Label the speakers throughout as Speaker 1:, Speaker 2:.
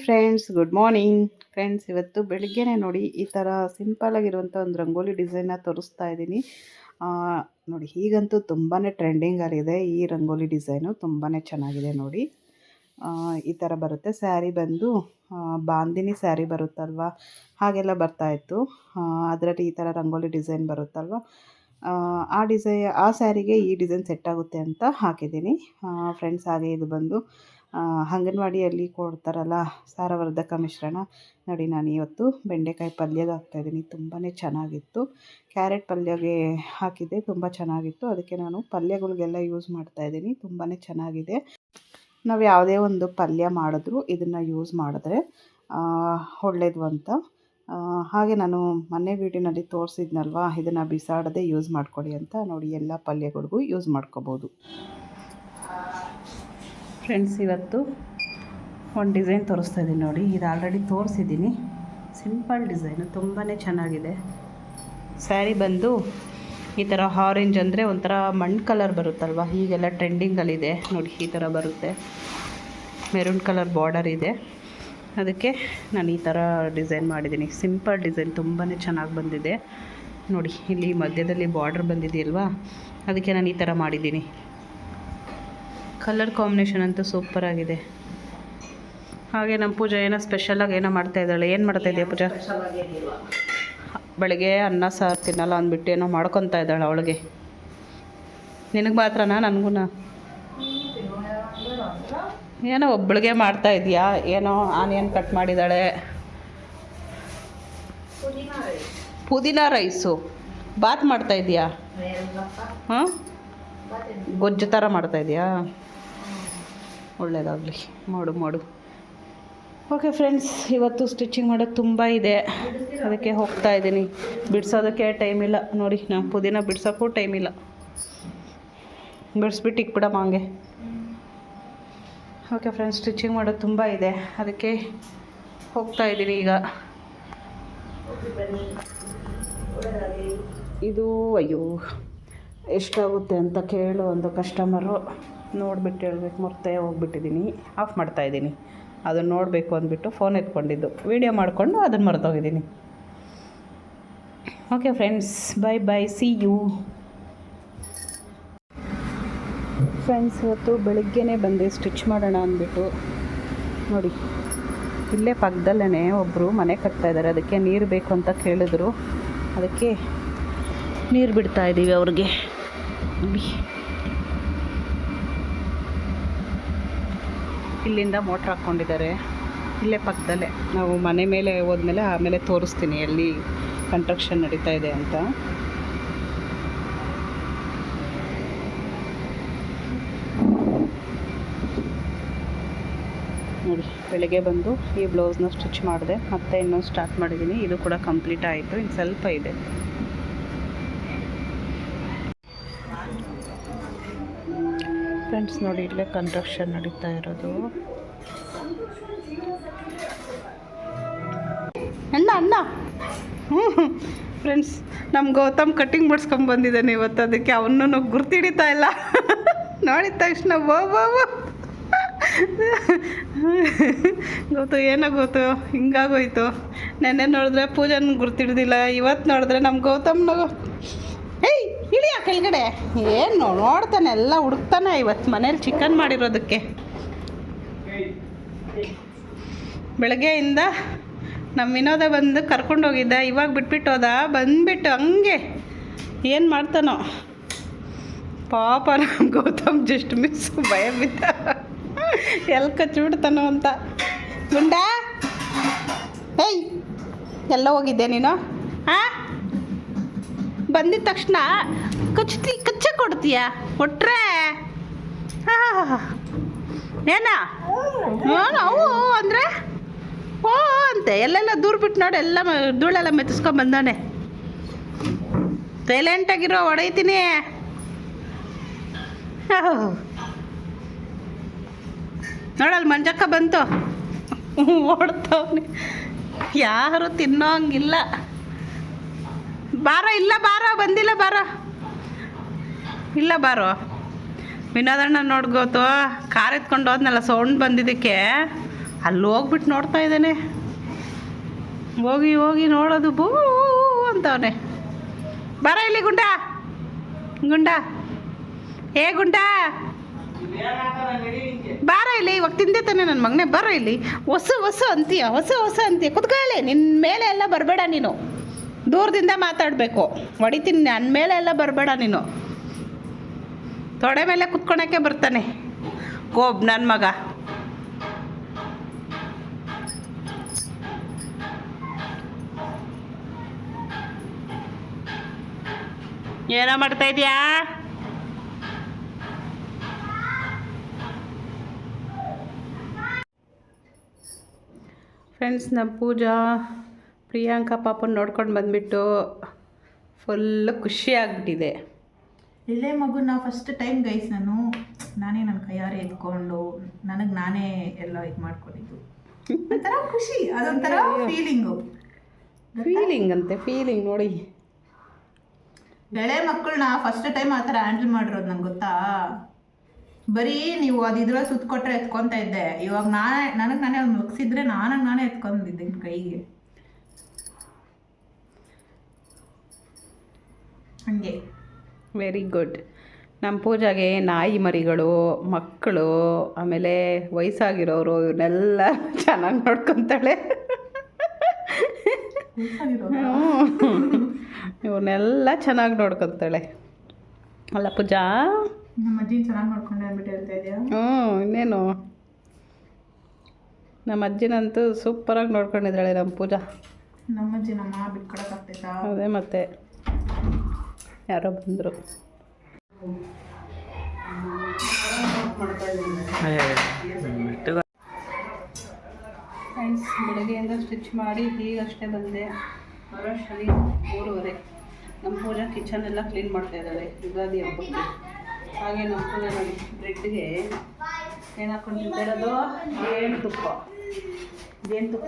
Speaker 1: Friends, good morning friends. ಇವತ್ತು ಬೆಳಿಗ್ಗೆನೇ ನೋಡಿ ಈ ಥರ ಸಿಂಪಲ್ ಆಗಿರುವಂಥ ಒಂದು ರಂಗೋಲಿ ಡಿಸೈನ್ನ ತೋರಿಸ್ತಾ ಇದ್ದೀನಿ. ನೋಡಿ, ಈಗಂತೂ ತುಂಬಾ ಟ್ರೆಂಡಿಂಗಲ್ಲಿದೆ ಈ ರಂಗೋಲಿ ಡಿಸೈನು. ತುಂಬಾ ಚೆನ್ನಾಗಿದೆ ನೋಡಿ. ಈ ಥರ ಬರುತ್ತೆ. ಸ್ಯಾರಿ ಬಂದು ಬಾಂದಿನಿ ಸ್ಯಾರಿ ಬರುತ್ತಲ್ವ, ಹಾಗೆಲ್ಲ ಬರ್ತಾಯಿತ್ತು. ಅದರಲ್ಲಿ ಈ ಥರ ರಂಗೋಲಿ ಡಿಸೈನ್ ಬರುತ್ತಲ್ವ, ಆ ಸ್ಯಾರಿಗೆ ಈ ಡಿಸೈನ್ ಸೆಟ್ ಆಗುತ್ತೆ ಅಂತ ಹಾಕಿದ್ದೀನಿ ಫ್ರೆಂಡ್ಸ್. ಹಾಗೆ ಇದು ಬಂದು ಅಂಗನವಾಡಿಯಲ್ಲಿ ಕೊಡ್ತಾರಲ್ಲ ಸಾರವರ್ಧಕ ಮಿಶ್ರಣ ನೋಡಿ. ನಾನು ಇವತ್ತು ಬೆಂಡೆಕಾಯಿ ಪಲ್ಯಗೆ ಹಾಕ್ತಾಯಿದ್ದೀನಿ. ತುಂಬಾ ಚೆನ್ನಾಗಿತ್ತು. ಕ್ಯಾರೆಟ್ ಪಲ್ಯಗೆ ಹಾಕಿದ್ದೆ, ತುಂಬ ಚೆನ್ನಾಗಿತ್ತು. ಅದಕ್ಕೆ ನಾನು ಪಲ್ಯಗಳಿಗೆಲ್ಲ ಯೂಸ್ ಮಾಡ್ತಾಯಿದ್ದೀನಿ. ತುಂಬಾ ಚೆನ್ನಾಗಿದೆ. ನಾವು ಯಾವುದೇ ಒಂದು ಪಲ್ಯ ಮಾಡಿದ್ರೂ ಇದನ್ನು ಯೂಸ್ ಮಾಡಿದ್ರೆ ಒಳ್ಳೆಯದು ಅಂತ. ಹಾಗೆ ನಾನು ಮೊನ್ನೆ ವೀಡಿಯೋನಲ್ಲಿ ತೋರಿಸಿದ್ನಲ್ವ, ಇದನ್ನು ಬಿಸಾಡದೆ ಯೂಸ್ ಮಾಡ್ಕೊಳ್ಳಿ ಅಂತ. ನೋಡಿ, ಎಲ್ಲ ಪಲ್ಯಗಳಿಗೂ ಯೂಸ್ ಮಾಡ್ಕೋಬೋದು ಫ್ರೆಂಡ್ಸ್. ಇವತ್ತು ಒಂದು ಡಿಸೈನ್ ತೋರಿಸ್ತಾ ಇದ್ದೀನಿ ನೋಡಿ. ಇದು ಆಲ್ರೆಡಿ ತೋರಿಸಿದ್ದೀನಿ. ಸಿಂಪಲ್ ಡಿಸೈನು, ತುಂಬಾ ಚೆನ್ನಾಗಿದೆ. ಸ್ಯಾರಿ ಬಂದು ಈ ಥರ ಆರೆಂಜ್ ಅಂದರೆ ಒಂಥರ ಮಣ್ಣು ಕಲರ್ ಬರುತ್ತಲ್ವ, ಹೀಗೆಲ್ಲ ಟ್ರೆಂಡಿಂಗಲ್ಲಿದೆ ನೋಡಿ. ಈ ಥರ ಬರುತ್ತೆ. ಮೆರೂನ್ ಕಲರ್ ಬಾರ್ಡರ್ ಇದೆ. ಅದಕ್ಕೆ ನಾನು ಈ ಥರ ಡಿಸೈನ್ ಮಾಡಿದ್ದೀನಿ. ಸಿಂಪಲ್ ಡಿಸೈನ್, ತುಂಬಾ ಚೆನ್ನಾಗಿ ಬಂದಿದೆ ನೋಡಿ. ಇಲ್ಲಿ ಮಧ್ಯದಲ್ಲಿ ಬಾರ್ಡರ್ ಬಂದಿದೆಯಲ್ವಾ, ಅದಕ್ಕೆ ನಾನು ಈ ಥರ ಮಾಡಿದ್ದೀನಿ. ಕಲರ್ ಕಾಂಬಿನೇಷನ್ ಅಂತೂ ಸೂಪರಾಗಿದೆ. ಹಾಗೆ ನಮ್ಮ ಪೂಜಾ ಏನೋ ಸ್ಪೆಷಲಾಗಿ ಏನೋ ಮಾಡ್ತಾಯಿದ್ದಾಳೆ. ಏನು ಮಾಡ್ತಾಯಿದ್ದೀಯ ಪೂಜಾ? ಬೆಳಗ್ಗೆ ಅನ್ನ ಸಾರು ತಿನ್ನಲ್ಲ ಅಂದ್ಬಿಟ್ಟು ಏನೋ ಮಾಡ್ಕೊತಾ ಇದ್ದಾಳೆ ಅವಳಿಗೆ. ನಿನಗೆ ಮಾತ್ರನಾ? ನನಗೂ ಏನೋ ಒಬ್ಬಳಿಗೆ ಮಾಡ್ತಾ ಇದೆಯಾ? ಏನೋ ಆನಿಯನ್ ಕಟ್ ಮಾಡಿದ್ದಾಳೆ. ಪುದೀನ ರೈಸು ಬಾತ್ ಮಾಡ್ತಾ ಇದೆಯಾ? ಹಾಂ, ಗೊಜ್ಜು ಥರ ಮಾಡ್ತಾಯಿದ್ಯಾ? ಒಳ್ಳೆಯದಾಗಲಿ, ಮಾಡು. ಓಕೆ ಫ್ರೆಂಡ್ಸ್, ಇವತ್ತು ಸ್ಟಿಚಿಂಗ್ ಮಾಡೋದು ತುಂಬ ಇದೆ. ಅದಕ್ಕೆ ಹೋಗ್ತಾ ಇದ್ದೀನಿ. ಬಿಡಿಸೋದಕ್ಕೆ ಟೈಮ್ ಇಲ್ಲ ನೋಡಿ. ನಾವು ಪುದೀನ ಬಿಡ್ಸೋಕ್ಕೂ ಟೈಮ್ ಇಲ್ಲ. ಬಿಡಿಸ್ಬಿಟ್ಟು ಇಕ್ಬಿಡಮ್ಮ ಹಂಗೆ. ಓಕೆ ಫ್ರೆಂಡ್ಸ್, ಸ್ಟಿಚಿಂಗ್ ಮಾಡೋದು ತುಂಬ ಇದೆ. ಅದಕ್ಕೆ ಹೋಗ್ತಾ ಇದ್ದೀನಿ ಈಗ. ಇದು ಅಯ್ಯೋ ಎಷ್ಟಾಗುತ್ತೆ ಅಂತ ಕೇಳು ಒಂದು ಕಸ್ಟಮರು. ನೋಡಿಬಿಟ್ಟು ಹೇಳ್ಬೇಕು, ಮರ್ತೇ ಹೋಗ್ಬಿಟ್ಟಿದ್ದೀನಿ. ಆಫ್ ಮಾಡ್ತಾಯಿದ್ದೀನಿ. ಅದನ್ನು ನೋಡಬೇಕು ಅಂದ್ಬಿಟ್ಟು ಫೋನ್ ಎತ್ಕೊಂಡಿದ್ದು, ವೀಡಿಯೋ ಮಾಡಿಕೊಂಡು ಅದನ್ನು ಮರ್ತೋಗಿದ್ದೀನಿ. Okay friends, bye, see you friends. ಇವತ್ತು ಬೆಳಗ್ಗೆನೇ ಬಂದೆ ಸ್ಟಿಚ್ ಮಾಡೋಣ ಅಂದ್ಬಿಟ್ಟು. ನೋಡಿ, ಇಲ್ಲೇ ಪಕ್ಕದಲ್ಲೇ ಒಬ್ಬರು ಮನೆ ಕಟ್ತಾಯಿದ್ದಾರೆ. ಅದಕ್ಕೆ ನೀರು ಬೇಕು ಅಂತ ಕೇಳಿದ್ರು. ಅದಕ್ಕೆ ನೀರು ಬಿಡ್ತಾ ಇದ್ದೀವಿ ಅವ್ರಿಗೆ. ನೋಡಿ, ಇಲ್ಲಿಂದ ಮೋಟ್ರ್ ಹಾಕ್ಕೊಂಡಿದ್ದಾರೆ. ಇಲ್ಲೇ ಪಕ್ಕದಲ್ಲೇ. ನಾವು ಮನೆ ಮೇಲೆ ಹೋದ್ಮೇಲೆ ಆಮೇಲೆ ತೋರಿಸ್ತೀನಿ ಎಲ್ಲಿ ಕನ್ಸ್ಟ್ರಕ್ಷನ್ ನಡೀತಾ ಇದೆ ಅಂತ. ನೋಡಿ, ಬೆಳಗ್ಗೆ ಬಂದು ಈ ಬ್ಲೌಸ್ನ ಸ್ಟಿಚ್ ಮಾಡಿದೆ. ಮತ್ತೆ ಇನ್ನೊಂದು ಸ್ಟಾರ್ಟ್ ಮಾಡಿದ್ದೀನಿ. ಇದು ಕೂಡ ಕಂಪ್ಲೀಟ್ ಆಯಿತು. ಇನ್ನು ಸ್ವಲ್ಪ ಇದೆ. ಫ್ರೆಂಡ್ಸ್ ನೋಡಿ, ಇಲ್ಲೇ ಕನ್ಸ್ಟ್ರಕ್ಷನ್ ನಡೀತಾ ಇರೋದು. ಅಣ್ಣ ಫ್ರೆಂಡ್ಸ್, ನಮ್ಮ ಗೌತಮ್ ಕಟ್ಟಿಂಗ್ ಮಾಡಿಸ್ಕೊಂಬಂದಿದ್ದಾನೆ ಇವತ್ತು. ಅದಕ್ಕೆ ಅವನೂ ಗುರ್ತಿಡಿತಾ ಇಲ್ಲ. ನೋಡಿದ ತಕ್ಷಣ ಗೊತ್ತು, ಏನೋ ಗೊತ್ತು, ಹಿಂಗಾಗೋಯ್ತು. ನೆನ್ನೆ ನೋಡಿದ್ರೆ ಪೂಜಾನ ಗುರ್ತಿಡ್ದಿಲ್ಲ. ಇವತ್ತು ನೋಡಿದ್ರೆ ನಮ್ಮ ಗೌತಮ್ನ ಏಯ್ ಇಳಿಯ ಕೆಳಗಡೆ ಏನು ನೋಡ್ತಾನೆ, ಎಲ್ಲ ಹುಡುಕ್ತಾನೆ. ಇವತ್ತು ಮನೇಲಿ ಚಿಕನ್ ಮಾಡಿರೋದಕ್ಕೆ ಬೆಳಗ್ಗೆಯಿಂದ ನಮ್ಮ ವಿನೋದ ಬಂದು ಕರ್ಕೊಂಡೋಗಿದ್ದ. ಇವಾಗ ಬಿಟ್ಬಿಟ್ಟು ಹೋದ. ಬಂದುಬಿಟ್ಟು ಹಂಗೆ ಏನು ಮಾಡ್ತಾನೋ ಪಾಪ. ನಮ್ಮ ಗೌತಮ್ ಜಸ್ಟ್ ಮಿಸ್ ಭಯ ಬಿದ್ದ, ಎಲ್ಲಿ ಕಚ್ಚಿಬಿಡ್ತಾನೋ ಅಂತ. ಗುಂಡ, ಏಯ್ ಎಲ್ಲ ಹೋಗಿದ್ದೆ ನೀನು? ಹಾಂ, ಬಂದಿದ ತಕ್ಷಣ ಕಚ್ಚ ಕೊಡ್ತೀಯ ಕೊಟ್ರೆ? ಏನಾ ಅವು ಅಂದರೆ ಓ ಅಂತೆ. ಎಲ್ಲೆಲ್ಲ ದೂರ ಬಿಟ್ಟು ನೋಡಿ, ಎಲ್ಲ ಧೂಳೆಲ್ಲ ಮೆತ್ತಿಸ್ಕೊಂಬಂದಾನೆ. ಸೈಲೆಂಟಾಗಿರೋ, ಹೊಡೈತೀನಿ. ನೋಡಲ್ಲಿ ಮಂಜಕ್ಕ ಬಂತು, ಓಡ್ತವ್ನಿ. ಯಾರು ತಿನ್ನೋ ಹಂಗಿಲ್ಲ. ಬಾರೋ, ಇಲ್ಲ ಬಾರೋ, ಬಂದಿಲ್ಲ ಬಾರೋ, ಇಲ್ಲ ಬಾರೋ. ವಿನೋದಣ್ಣ ನೋಡ್ಗೋತು ಕಾರ್ ಎತ್ಕೊಂಡು ಹೋದ್ನಲ್ಲ, ಸೌಂಡ್ ಬಂದಿದ್ದಕ್ಕೆ ಅಲ್ಲಿ ಹೋಗ್ಬಿಟ್ಟು ನೋಡ್ತಾ ಇದ್ದಾನೆ. ಹೋಗಿ ಹೋಗಿ ನೋಡೋದು ಬೂ ಅಂತವನೆ. ಬರ ಇಲ್ಲಿ ಗುಂಡ ಗುಂಡ, ಏ ಗುಂಡ ಬಾರ ಇಲ್ಲಿ, ಇವಾಗ ತಿಂದೆ ತಾನೆ ನನ್ನ ಮಗನೇ, ಬರ ಇಲ್ಲಿ. ಹೊಸ ಅಂತೀಯ, ಹೊಸ ಅಂತೀಯ, ಕುತ್ಕೊಳ್ಳಿ. ನಿನ್ನ ಮೇಲೆ ಎಲ್ಲ ಬರಬೇಡ ನೀನು, ದೂರದಿಂದ ಮಾತಾಡಬೇಕು. ಹೊಡಿತೀನಿ, ನನ್ನ ಮೇಲೆ ಎಲ್ಲ ಬರಬೇಡ ನೀನು. ತೊಡೆ ಮೇಲೆ ಕುತ್ಕೊಳಕ್ಕೆ ಬರ್ತಾನೆ ಗೋಬ್ ನನ್ನ ಮಗ. ಏನೋ ಮಾಡ್ತಾ ಇದೀಯಾ? ಫ್ರೆಂಡ್ಸ್, ನಮ್ಮ ಪೂಜಾ ಪ್ರಿಯಾಂಕಾ ಪಾಪನ ನೋಡ್ಕೊಂಡು ಬಂದುಬಿಟ್ಟು ಫುಲ್ಲು ಖುಷಿಯಾಗ್ಬಿಟ್ಟಿದೆ.
Speaker 2: ಇಲ್ಲೇ ಮಗುನ ಫಸ್ಟ್ ಟೈಮ್ ಗೈಸ್ ನಾನೇ ನನ್ನ ಕೈಯಾರೆ ಎತ್ಕೊಂಡು ನನಗೆ ನಾನೇ ಎಲ್ಲ ಇದು ಮಾಡ್ಕೊಂಡಿದ್ದು. ಒಂಥರ ಖುಷಿ, ಅದೊಂಥರ
Speaker 1: ಫೀಲಿಂಗ್ ಅಂತೆ, ಫೀಲಿಂಗ್ ನೋಡಿ.
Speaker 2: ಎಳೆ ಮಕ್ಕಳನ್ನ ಫಸ್ಟ್ ಟೈಮ್ ಆ ಥರ ಹ್ಯಾಂಡಲ್ ಮಾಡಿರೋದು ನಂಗೆ ಗೊತ್ತಾ. ಬರೀ ನೀವು ಅದು ಇದ್ರಲ್ಲಿ ಸುತ್ತಕೊಟ್ರೆ ಎತ್ಕೊತಾ ಇದ್ದೆ. ಇವಾಗ ನನಗೆ ನಾನೇ ಅವ್ನು ಮುಗಿಸಿದ್ರೆ ನಾನೇ ಎತ್ಕೊಂಡಿದ್ದೆ ಕೈಗೆ. ಹಂಗೆ
Speaker 1: ವೆರಿ ಗುಡ್. ನಮ್ಮ ಪೂಜಾಗೆ ನಾಯಿ ಮರಿಗಳು, ಮಕ್ಕಳು, ಆಮೇಲೆ ವಯಸ್ಸಾಗಿರೋರು ಇವನ್ನೆಲ್ಲ ಚೆನ್ನಾಗಿ ನೋಡ್ಕೊತಾಳೆ. ಇವನ್ನೆಲ್ಲ ಚೆನ್ನಾಗಿ ನೋಡ್ಕೊತಾಳೆ ಅಲ್ಲ ಪೂಜಾ?
Speaker 2: ನಮ್ಮ ಅಜ್ಜಿ ಚೆನ್ನಾಗಿ ನೋಡ್ಕೊಂಡೆ ಅಂದ್ಬಿಟ್ಟು ಹೇಳ್ತಾ ಇದೆಯಾ?
Speaker 1: ಇನ್ನೇನು, ನಮ್ಮ ಅಜ್ಜಿನಂತೂ ಸೂಪರಾಗಿ ನೋಡ್ಕೊಂಡಿದ್ದಾಳೆ ನಮ್ಮ ಪೂಜಾ.
Speaker 2: ನಮ್ಮ ಅಜ್ಜಿ ನಮ್ಮ ಬಿಟ್ಕೊಡಕ್ಕಾಗ್ತೈತಾ?
Speaker 1: ಅದೇ ಮತ್ತೆ ಯಾರೋ ಬಂದರು. ಫ್ರೆಂಡ್ಸ್, ಬೆಳಗ್ಗೆಯಿಂದ ಸ್ಟಿಚ್ ಮಾಡಿ ಈಗಷ್ಟೇ ಬಂದೆ. ಬರೋಷ್ಟರಲ್ಲಿ 3:30. ನಮ್ಮ ಪೂಜಾ ಕಿಚನ್ ಎಲ್ಲ ಕ್ಲೀನ್ ಮಾಡ್ತಾ ಇದ್ದಾಳೆ ಯುಗಾದಿ ಹಬ್ಬಕ್ಕೆ. ಹಾಗೆ ನಮ್ಮ ಪೂಜಾ ನೋಡಿ ಬ್ರೆಡ್ಗೆ ಏನು ಹಾಕೊಂಡು ತಿಂತಾಯಿರೋದು, ಜೇನುತುಪ್ಪ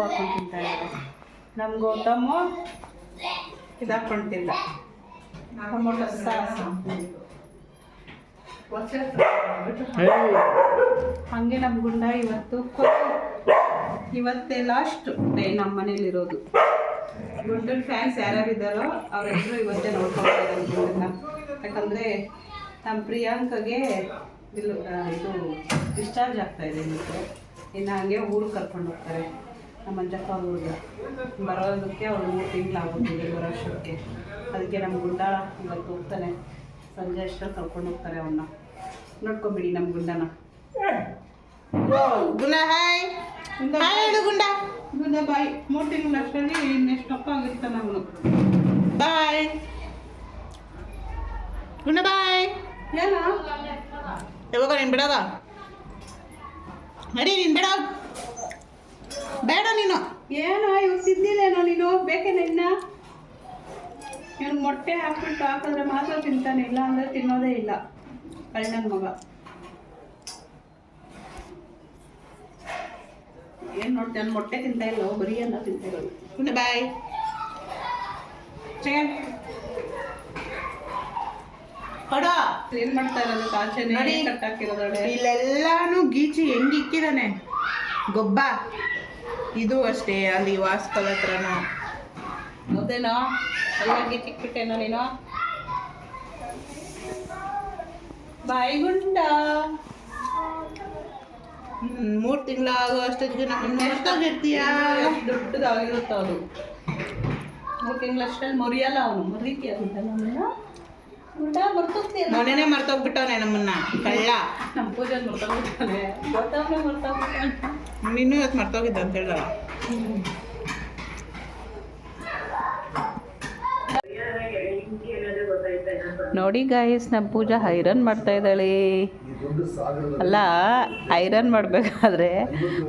Speaker 1: ಹಾಕೊಂಡು ತಿಂತಾ ಇದ್ದಾರೆ. ನಮ್ಮ ಗೌತಮು ಇದು ಹಾಕೊಂಡು ತಿಂದ, ಟೊಮೊಟೊ ಸಾಸ್. ಹಾಗೆ ನಮ್ಮ ಗುಂಡ ಇವತ್ತೇ ಲಾಸ್ಟ್ ಡೇ ನಮ್ಮ ಮನೇಲಿರೋದು. ಗುಂಡನ ಫ್ಯಾನ್ಸ್ ಯಾರ್ಯಾರಿದ್ದಾರೋ ಅವರೆಲ್ಲರೂ ಇವತ್ತೇ ನೋಡ್ಕೊಂಡಿದ್ದಾರೆ ಗುಂಡನ್ನ. ಯಾಕಂದರೆ ನಮ್ಮ ಪ್ರಿಯಾಂಕಗೆ ಇದು ಡಿಸ್ಚಾರ್ಜ್ ಆಗ್ತಾಯಿದೆ ಇವತ್ತು. ಇನ್ನು ಹಾಗೆ ಊರಿಗೆ ಕರ್ಕೊಂಡು ಹೋಗ್ತಾರೆ ನಮ್ಮ ಮಂಜಪ್ಪ ಊರಿಗೆ. ಬರೋದಕ್ಕೆ ಅವ್ರು 3 ತಿಂಗಳಾಗ್ಬಿಟ್ಟಿದೆ ಬರೋ ವರ್ಷಕ್ಕೆ. ಅದಕ್ಕೆ ನಮ್ಮ ಗುಂಡ ಇವತ್ತು ಹೋಗ್ತಾನೆ, ಸಂಜೆ ಅಷ್ಟರಲ್ಲಿ ಕರ್ಕೊಂಡು ಹೋಗ್ತಾರೆ ಅವನ್ನ. ನೋಡ್ಕೊಂಬಿಡಿ ನಮ್ಮ ಗುಂಡನ.
Speaker 2: ಗುಂಡ ಹಾಯ್ ಹೇಳು ಗುಂಡ.
Speaker 1: ಗುಂಡ ಬಾಯ್. 3 ತಿಂಗಳು ಅಷ್ಟರಲ್ಲಿ ಇನ್ನೆಷ್ಟು ಅಪ್ಪ ಆಗಿರ್ತಾನೆ ಅವನು.
Speaker 2: ಬಾಯ್ ಗುಂಡ ಬಾಯ್.
Speaker 1: ಏನೋ
Speaker 2: ಯಾವಾಗ ನೀನು ಬಿಡೋದ? ನಡಿ, ನೀನು ಬೇಡ ನೀನು.
Speaker 1: ಏನೋ ಇವಾಗ ತಿಂದಿಲ್ಲೇನೋ ನೀನು? ಬೇಕೇನ ಇನ್ನ? ಇವನು ಮೊಟ್ಟೆ ಹಾಕಿದ್ರೆ ಮಾತ್ರ ತಿಂತಾನೆ, ಇಲ್ಲ ಅಂದರೆ ತಿನ್ನೋದೇ ಇಲ್ಲ ಕಳ್ಳನ ಮಗ. ಏನು ನೋಡ್ತಾನೆ? ಮೊಟ್ಟೆ ತಿಂತಾ ಇಲ್ಲ, ಬರೀ ಅನ್ನ ತಿಂತಾ ಇರೋದು.
Speaker 2: ಗುಂಡ ಬಾಯ್. ಕೊಡ.
Speaker 1: ಏನು ಮಾಡ್ತಾ ಇರೋದು? ಕಾಚೆನೆ ಕಟ್ಟಾಕಿರೋದಳೆ.
Speaker 2: ಇಲ್ಲೆಲ್ಲಾನು ಗೀಚಿ ಹೆಂಗೆ ಇಕ್ಕಿದಾನೆ ಗೊಬ್ಬ. ಇದು ಅಷ್ಟೇ, ಅಲ್ಲಿ ವಾಸ್ಕಲ್ ಹತ್ರನೂ
Speaker 1: ಹೌದೇನೋ? ಎಲ್ಲ ಗೀಚಿಕ್ಬಿಟ್ಟೇನೋ ನೀನು? ಬಾಯಿ ಗುಂಡ.
Speaker 2: 3 ತಿಂಗಳಾಗೋ ಅಷ್ಟೊತ್ತಿಗೆ ಎಷ್ಟಾಗಿರ್ತೀಯ?
Speaker 1: ದೊಡ್ಡದಾಗಿರುತ್ತೆ ಅದು. 3 ತಿಂಗಳಷ್ಟರಲ್ಲಿ ಮರಿಯಲ್ಲ ಅವನು. ಮರೀತೀಯ ಗುಂಡ? ನಮ್ಮನ್ನ ಗುಂಡ ಮರ್ತೋಗ್ತೀಯ?
Speaker 2: ಮೊನ್ನೆನೇ ಮರ್ತೋಗ್ಬಿಟ್ಟವನೆ ನಮ್ಮನ್ನ ಕಳ್ಳ.
Speaker 1: ನಮ್ಮ ಪೂಜೆ ಮರ್ತೋಗ್ಬಿಡ್ತಾನೆ, ಗೊತ್ತಾಗ್ಲೇ ಮರ್ತೋಗ್ಬಿಟ್ಟಾನೆ.
Speaker 2: ನೀನು ಇವತ್ತು ಮರ್ತೋಗಿದ್ದ ಅಂತ ಹೇಳ.
Speaker 1: ನೋಡಿ ಗಾಯ್ಸ್, ನಮ್ಮ ಪೂಜಾ ಐರನ್ ಮಾಡ್ತಾ ಇದ್ದಾಳೆ. ಅಲ್ಲ, ಐರನ್ ಮಾಡಬೇಕಾದ್ರೆ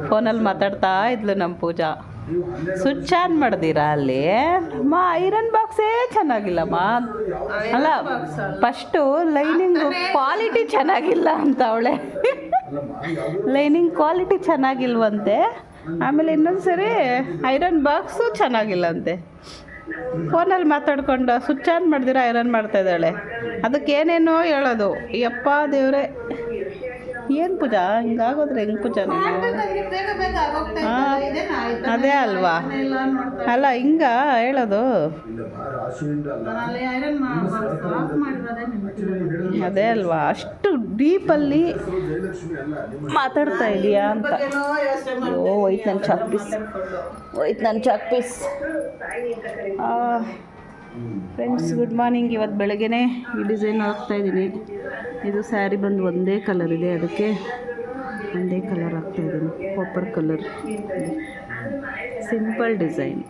Speaker 1: ಫೋನಲ್ಲಿ ಮಾತಾಡ್ತಾ ಇದ್ಲು ನಮ್ಮ ಪೂಜಾ. ಸ್ವಿಚ್ ಆನ್ ಮಾಡ್ದಿರಾ ಅಲ್ಲಿ? ಅಮ್ಮ ಐರನ್ ಬಾಕ್ಸೇ ಚೆನ್ನಾಗಿಲ್ಲಮ್ಮ. ಅಲ್ಲ, ಫಸ್ಟು ಲೈನಿಂಗ್ ಕ್ವಾಲಿಟಿ ಚೆನ್ನಾಗಿಲ್ಲ ಅಂತ ಅವಳೆ. ಲೈನಿಂಗ್ ಕ್ವಾಲಿಟಿ ಚೆನ್ನಾಗಿಲ್ವಂತೆ. ಆಮೇಲೆ ಇನ್ನೊಂದು ಸರಿ ಐರನ್ ಬಾಕ್ಸು ಚೆನ್ನಾಗಿಲ್ಲಂತೆ. ಫೋನಲ್ಲಿ ಮಾತಾಡ್ಕೊಂಡು ಸ್ವಿಚ್ ಆನ್ ಮಾಡ್ದಿರ ಐರನ್ ಮಾಡ್ತಾ ಇದ್ದಾಳೆ. ಅದಕ್ಕೆ ಏನೇನೋ ಹೇಳೋದು. ಯಪ್ಪ ದೇವ್ರೆ. ಏನು ಪೂಜಾ ಹಿಂಗಾಗೋದ್ರೆ ಹೆಂಗೆ ಪೂಜಾ ನೀನು
Speaker 2: ಮಾಡ್ಬೇಕಾದ್ರೆ ಬೇಗ ಬೇಗ ಆಗೋಗ್ತಾ ಇತ್ತಲ್ಲ, ಇದೇನಾ ಆಯ್ತಾ?
Speaker 1: ಅದೇ ಅಲ್ವಾ
Speaker 2: ಎಲ್ಲ ನೋಡ್ತಾ
Speaker 1: ಅಲ್ಲ ಹಿಂಗ ಹೇಳೋದು
Speaker 2: ನಾನಲ್ಲಿ ಐರನ್ ಆಫ್ ಮಾಡಿರೋದೇ ನೆನಪಿಲ್ಲ.
Speaker 1: ಅದೇ ಅಲ್ವಾ ಅಷ್ಟು ಡೀಪಲ್ಲಿ ಮಾತಾಡ್ತಾ ಇದೀಯಾ ಅಂತ.
Speaker 2: ಏನೋ ಯೋಚನೆ ಮಾಡ್ತಾ
Speaker 1: ಅಯ್ಯೋ ಹೋಯ್ತು ನನ್ನ ಚಾಕ್ ಪೀಸ್, ಹೋಯ್ತು ನನ್ನ chalk piece. Friends good morning. ಇವತ್ತು ಬೆಳಗ್ಗೆನೇ ಈ ಡಿಸೈನ್ ಹಾಕ್ತಾಯಿದ್ದೀನಿ. ಇದು ಸ್ಯಾರಿ ಬಂದು ಒಂದೇ ಕಲರ್ ಇದೆ, ಅದಕ್ಕೆ ಒಂದೇ ಕಲರ್ ಹಾಕ್ತಾಯಿದ್ದೀನಿ, ಕಾಪರ್ ಕಲರ್. Simple design.